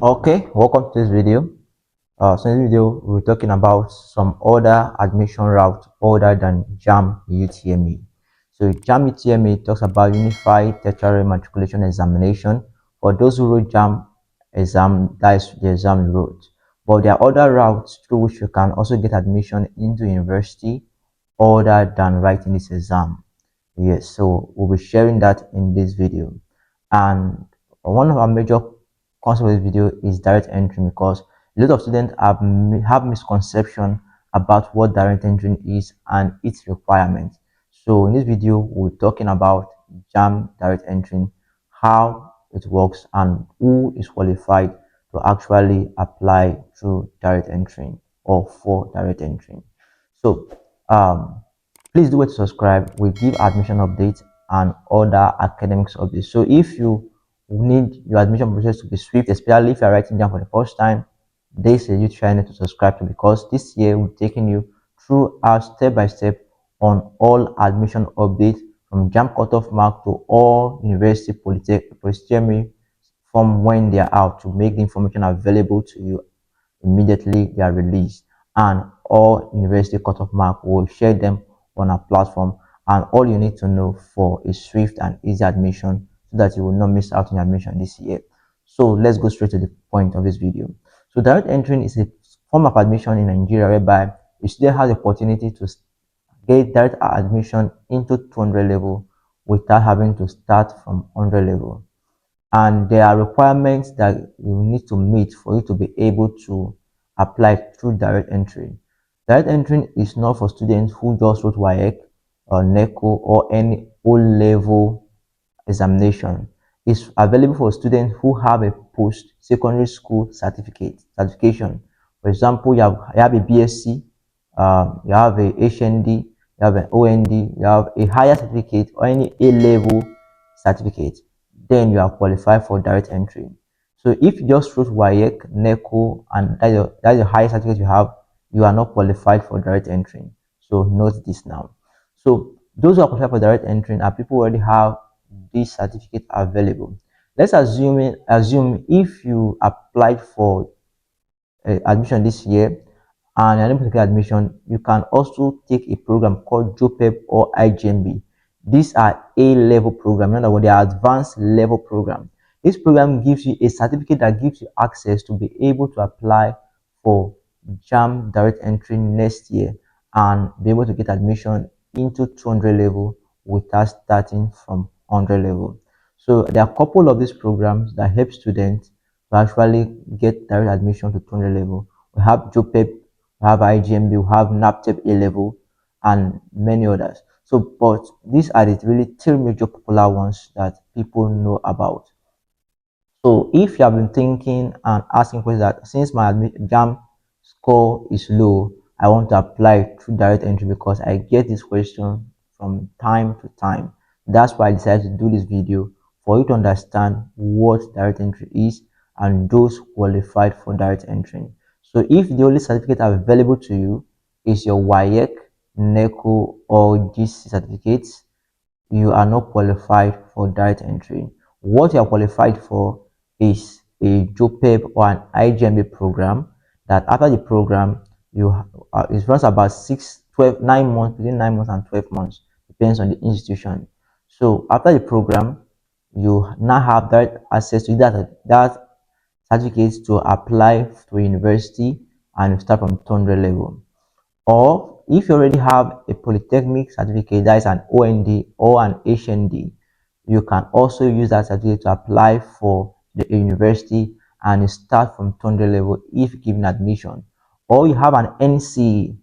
Okay, welcome to this video. So in this video, we're talking about some other admission route other than JAMB UTME. So JAMB UTME talks about Unified Tertiary Matriculation Examination. For those who wrote JAMB exam, that is the exam you wrote. But there are other routes through which you can also get admission into university other than writing this exam. Yes, so we'll be sharing that in this video. And one of our major concept of this video is direct entry, because a lot of students have misconception about what direct entry is and its requirements. So in this video, we're talking about JAMB direct entry, how it works, and who is qualified to actually apply through direct entry or for direct entry. So please do wait to subscribe. We give admission updates and other academics updates. So if you need your admission process to be swift, especially if you're writing down for the first time, this is a YouTube channel to subscribe to, because this year we're taking you through our step by step on all admission updates from JAMB cutoff mark to all university polytechnic from when they are out, to make the information available to you immediately they are released, and all university cutoff mark will share them on our platform. And all you need to know for a swift and easy admission, so that you will not miss out on admission this year. So let's go straight to the point of this video. So direct entry is a form of admission in Nigeria whereby a student has the opportunity to get direct admission into 200 level without having to start from 100 level. And there are requirements that you need to meet for you to be able to apply through direct entry. Direct entry is not for students who just wrote WAEC or NECO or any O-level examination. It's available for students who have a post-secondary school certification. For example, you have a BSc, you have a HND, you have an OND, you have a higher certificate or any A-level certificate, then you are qualified for direct entry. So if you just wrote WAEC, NECO, and that's the highest certificate you have, you are not qualified for direct entry. So note this now. So those who are qualified for direct entry are people who already have this certificate available. Let's assume if you applied for admission this year and you're able to get admission, you can also take a program called JUPEB or IJMB. These are A-level programs. In other words, they are advanced level programs. This program gives you a certificate that gives you access to be able to apply for JAMB direct entry next year and be able to get admission into 200 level without starting from 100 level. So there are a couple of these programs that help students to actually get direct admission to 200 level. We have JUPEB, we have IJMB, we have NAPTEP A level, and many others. So, but these are the really three major popular ones that people know about. So, if you have been thinking and asking questions that since my JAMB score is low, I want to apply through direct entry, because I get this question from time to time. That's why I decided to do this video, for you to understand what direct entry is and those qualified for direct entry. So if the only certificate available to you is your WAEC, NECO, or GC certificates, you are not qualified for direct entry. What you are qualified for is a JUPEB or an IJMB program, that after the program, it runs about 9 months, between 9 months and 12 months, depends on the institution. So after the program, you now have direct access to that certificates to apply to university and start from 200 level. Or if you already have a polytechnic certificate, that is an OND or an HND, you can also use that certificate to apply for the university and start from 200 level if given admission. Or you have an NCE,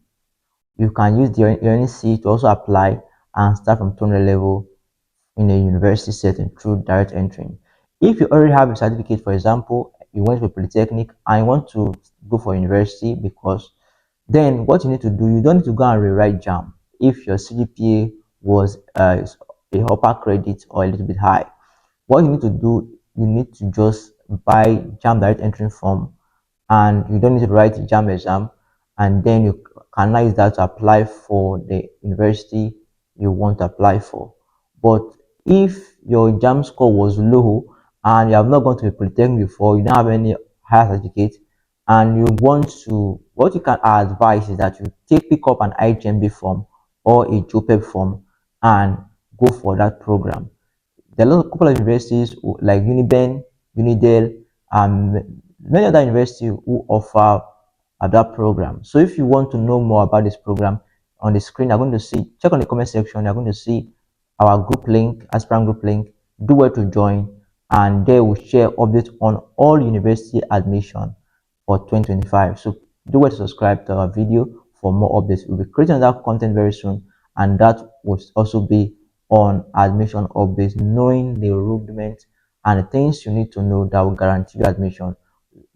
you can use your NCE to also apply and start from 200 level in a university setting through direct entry. If you already have a certificate, for example, you went to a polytechnic and you want to go for university, because then what you need to do, you don't need to go and rewrite JAMB if your CGPA was a upper credit or a little bit high. What you need to do, you need to just buy JAMB direct entry form, and you don't need to write the JAMB exam, and then you can use that to apply for the university you want to apply for. But if your JAMB score was low and you have not gone to a polytechnic before, you don't have any higher certificate, and you want to, what you can advise is that you pick up an IJMB form or a JUPEB form and go for that program. There are a couple of universities like Uniben, Unidel, and many other universities who offer that program. So if you want to know more about this program, on the screen, you're going to see, check on the comment section, you're going to see our group link, aspirant group link, do where to join, and they will share updates on all university admission for 2025. So do where to subscribe to our video for more updates. We'll be creating that content very soon, and that will also be on admission updates, knowing the rudiments and the things you need to know that will guarantee you admission.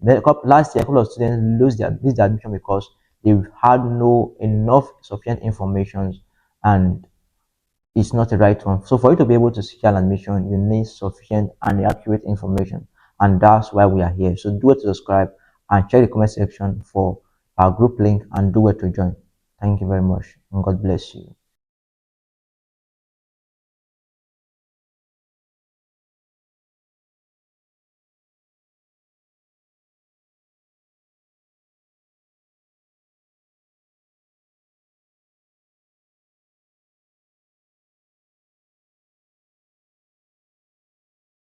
Last year, a couple of students lose their admission because they had no enough sufficient information, and it's not the right one. So for you to be able to secure an admission, you need sufficient and accurate information, and that's why we are here. So do it to subscribe and check the comment section for our group link and do it to join. Thank you very much, and God bless you.